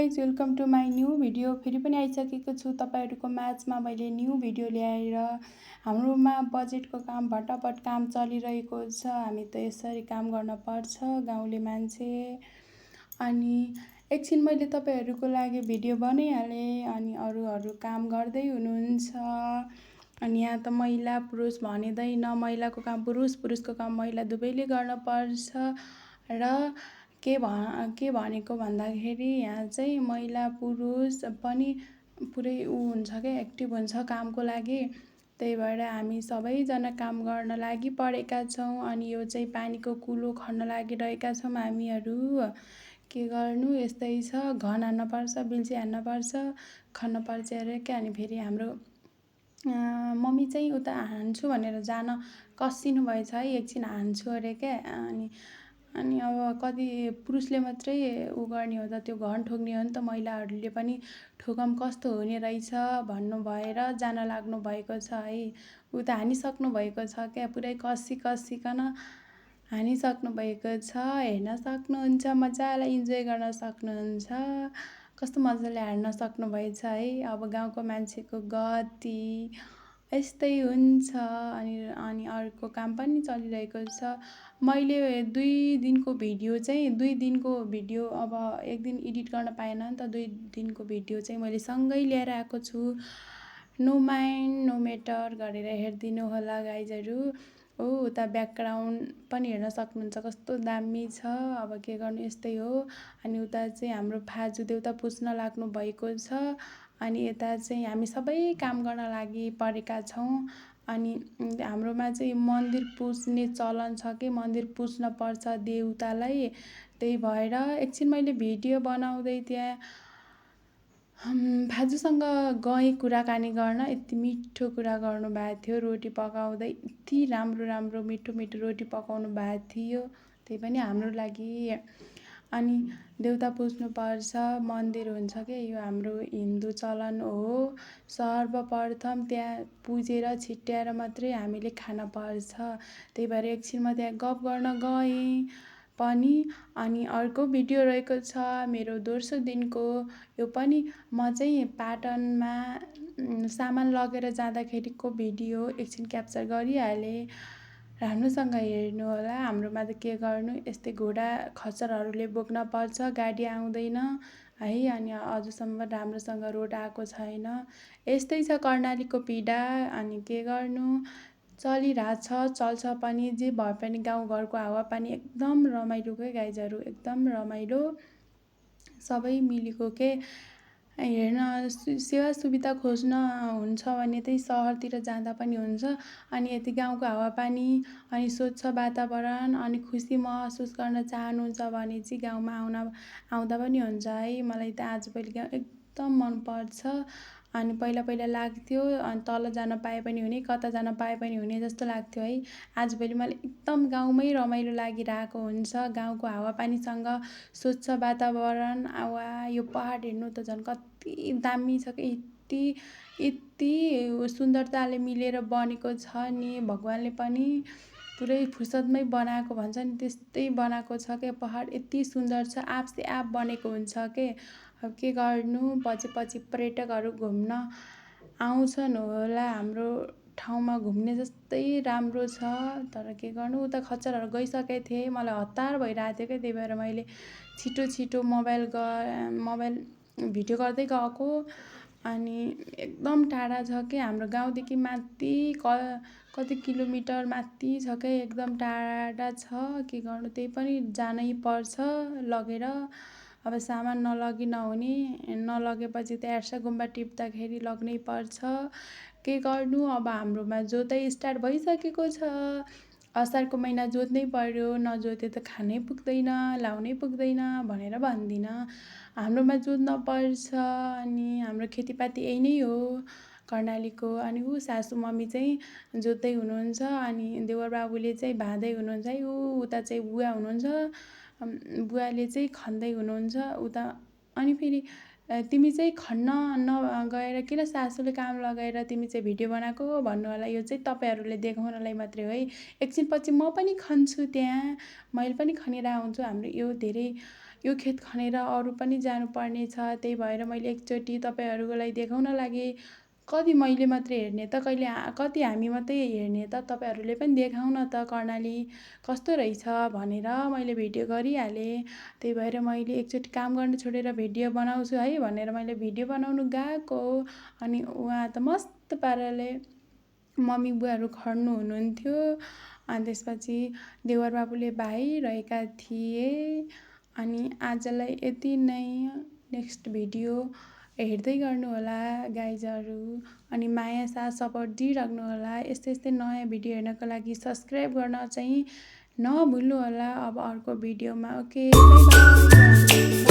Guys welcome to my new video. फेरि पनि आइसकेको छु तपाईँहरूको माझमा मैले न्यू भिडियो ल्याएर। हाम्रोमा बजेटको काम भटाभट काम चलिरहेको छ। हामी त यसरी काम गर्न पर्छ गाउँले मान्छे। अनि एकछिन मैले तपाईँहरूको लागि भिडियो बनाइहालेँ अनि अरूहरू काम गर्दै हुनुहुन्छ। अनि यहाँ त महिला पुरुष भनिँदैन, महिलाको काम पुरुष, पुरुषको काम महिला दुवैले गर्नुपर्छ। र के भनेको भन्दाखेरि यहाँ चाहिँ महिला पुरुष पनि पुरै हुन्छ क्या, एक्टिभ हुन्छ कामको लागि। त्यही भएर हामी सबैजना काम गर्न लागि परेका छौँ। अनि यो चाहिँ पानीको कुलो खन्न लागिरहेका छौँ हामीहरू। के गर्नु, यस्तै छ। घन हान्नुपर्छ, बिल्ची हान्नुपर्छ, खन्नुपर्छ अरे क्या। अनि फेरि हाम्रो मम्मी चाहिँ उता हान्छु भनेर जान कसिनु भएछ है, एकछिन हान्छु अरे क्या। अनि अब कति पुरुषले मात्रै उ गर्ने हो त, त्यो घन ठोक्ने हो नि त। महिलाहरूले पनि ठोकम कस्तो हुने रहेछ भन्नु भएर जान लाग्नु भएको छ है। उ त हानिसक्नु भएको छ क्या, पुरै कसिकन हानिसक्नु भएको छ। हेर्न सक्नुहुन्छ, मजाले इन्जोय गर्न सक्नुहुन्छ, कस्तो मजाले हान्न सक्नुभएछ है। अब गाउँको मान्छेको गति यस्तै हुन्छ। अनि अर्को काम पनि चलिरहेको छ। मैले 2 दिनको भिडियो अब एक दिन एडिट गर्न पाएन नि त। 2 दिनको भिडियो चाहिँ मैले सँगै लिएर आएको छु। नो माइन्ड नो म्याटर गरेर हेरिदिनु होला गाइजहरू। उता ब्याकग्राउन्ड पनि हेर्न सक्नुहुन्छ, कस्तो दामी छ। अब के गर्नु, यस्तै हो। अनि उता चाहिँ हाम्रो फाजु देउता पुज्न लाग्नु भएको छ। अनि यता चाहिँ हामी सबै काम गर्न लागि परेका छौँ। अनि हाम्रोमा चाहिँ मन्दिर पुज्ने चलन छ कि, मन्दिर पुज्न पर्छ देउतालाई। त्यही भएर एकछिन मैले भिडियो बनाउँदै त्यहाँ फाजुसँग गएँ कुराकानी गर्न। यति मिठो कुरा गर्नुभएको थियो, रोटी पकाउँदै यति राम्रो मिठो रोटी पकाउनु भएको थियो, त्यही पनि हाम्रो लागि। अनि देउता पुज्नुपर्छ, मन्दिर हुन्छ कि, यो हाम्रो हिन्दू चलन हो। सर्वप्रथम त्यहाँ पुजेर छिट्याएर मात्रै हामीले खान पर्छ। त्यही भएर एकछिन म त्यहाँ गफ गर्न गएँ पनि। अनि अर्को भिडियो रहेको छ मेरो दोस्रो दिनको। यो पनि म चाहिँ पाटनमा सामान लगेर जाँदाखेरिको भिडियो एकछिन क्याप्चर गरिहालेँ। राम्रोसँग हेर्नु होला। हाम्रोमा त के गर्नु, यस्तै घोडा खच्चरहरूले बोक्न पर्छ, गाडी आउँदैन है। अनि अझसम्म राम्रोसँग रोड आएको छैन। यस्तै छ कर्णालीको पीडा। अनि के गर्नु, चलिरहेछ, चल्छ पनि। जे भए पनि गाउँघरको हावापानी एकदम रमाइलो के गाइजहरू, एकदम रमाइलो। सबै मिलेको के हेर्न सेवा सुविधा खोज्न हुन्छ भने चाहिँ सहरतिर जाँदा पनि हुन्छ। अनि यति गाउँको हावापानी अनि स्वच्छ वातावरण अनि खुसी महसुस गर्न चाहनुहुन्छ भने चाहिँ गाउँमा आउँदा पनि हुन्छ है। मलाई त आजभोलि गाउँ एकदम मनपर्छ। अनि पहिला लाग्थ्यो अनि तल जान पाए पनि हुने, कता जान पाए पनि हुने जस्तो लाग्थ्यो है। आजभोलि मलाई एकदम गाउँमै रमाइलो लागिरहेको हुन्छ। गाउँको हावापानीसँग स्वच्छ वातावरण, यो पहाड हेर्नु त झन् कति दामी छ कि, यति सुन्दरताले मिलेर बनेको छ नि। भगवान्ले पनि पुरै फुर्सदमै बनाएको भन्छ नि, त्यस्तै बनाएको छ क्या। पहाड यति सुन्दर छ, आपसे आप बनेको हुन्छ के। अब के गर्नु, पछि पर्यटकहरू घुम्न आउँछन् होला। हाम्रो ठाउँमा घुम्ने जस्तै राम्रो छ। तर के गर्नु, उता खच्चरहरू गइसकेको थिएँ, मलाई हतार भइरहेको थियो क्या। त्यही भएर मैले छिटो मोबाइल भिडियो गर्दै गएको। अनि एकदम टाढा छ कि, हाम्रो गाउँदेखि माथि कति किलोमिटर माथि छ क्या, एकदम टाढा छ। के गर्नु, त्यही पनि जानै पर्छ लगेर। अब सामान नलगी नहुने, नलगेपछि त एर्सा गुम्बा टिप्दाखेरि लग्नै पर्छ। के गर्नु, अब हाम्रोमा जोताइ स्टार्ट भइसकेको छ। असारको महिना जोत्नै पर्यो, नजोते त खानै पुग्दैन, लाउनै पुग्दैन भनेर भन्दिनँ। हाम्रोमा जोत्न पर्छ। अनि हाम्रो खेतीपाती यही नै हो कर्णालीको। अनि सासु मम्मी चाहिँ जोत्दै हुनुहुन्छ। अनि देवर बाबुले चाहिँ भाँदै हुनुहुन्छ है। उता चाहिँ बुवा हुनुहुन्छ, बुवाले चाहिँ खन्दै हुनुहुन्छ उता। अनि फेरि तिमी चाहिँ खन्न नगएर किन सासूले काम लगाएर तिमी चाहिँ भिडियो बनाएको भन्नु होला। यो चाहिँ तपाईँहरूले देखाउनलाई मात्रै हो है। एकछिन पछि म पनि खन्छु त्यहाँ, मैले पनि खनेर आउँछु। हाम्रो यो धेरै यो खेत खनेर अरू पनि जानुपर्ने छ। त्यही भएर मैले एकचोटि तपाईँहरूको लागि देखाउन लागि कति मैले मात्रै हेर्ने त कति हामी मात्रै हेर्ने त, तपाईँहरूले पनि देखाउन त कर्णाली कस्तो रहेछ भनेर मैले भिडियो गरिहालेँ। त्यही भएर मैले एकचोटि काम गर्न छोडेर भिडियो बनाउँछु है भनेर मैले भिडियो बनाउनु गएको। अनि उहाँ त मस्त पाराले मम्मी बुवाहरू खड्नु हुनुहुन्थ्यो। अनि त्यसपछि देवर बाबुले बाहिरहेका थिए। अनि आजलाई यति नै। नेक्स्ट भिडियो हेर्दै गर्नुहोला गाइजहरू। अनि माया साथ सपोर्ट दिइराख्नुहोला। यस्तै यस्तै नयाँ भिडियो हेर्नको लागि सब्सक्राइब गर्न चाहिँ नभुल्नुहोला। अब अर्को भिडियोमा ओके बाई बाई।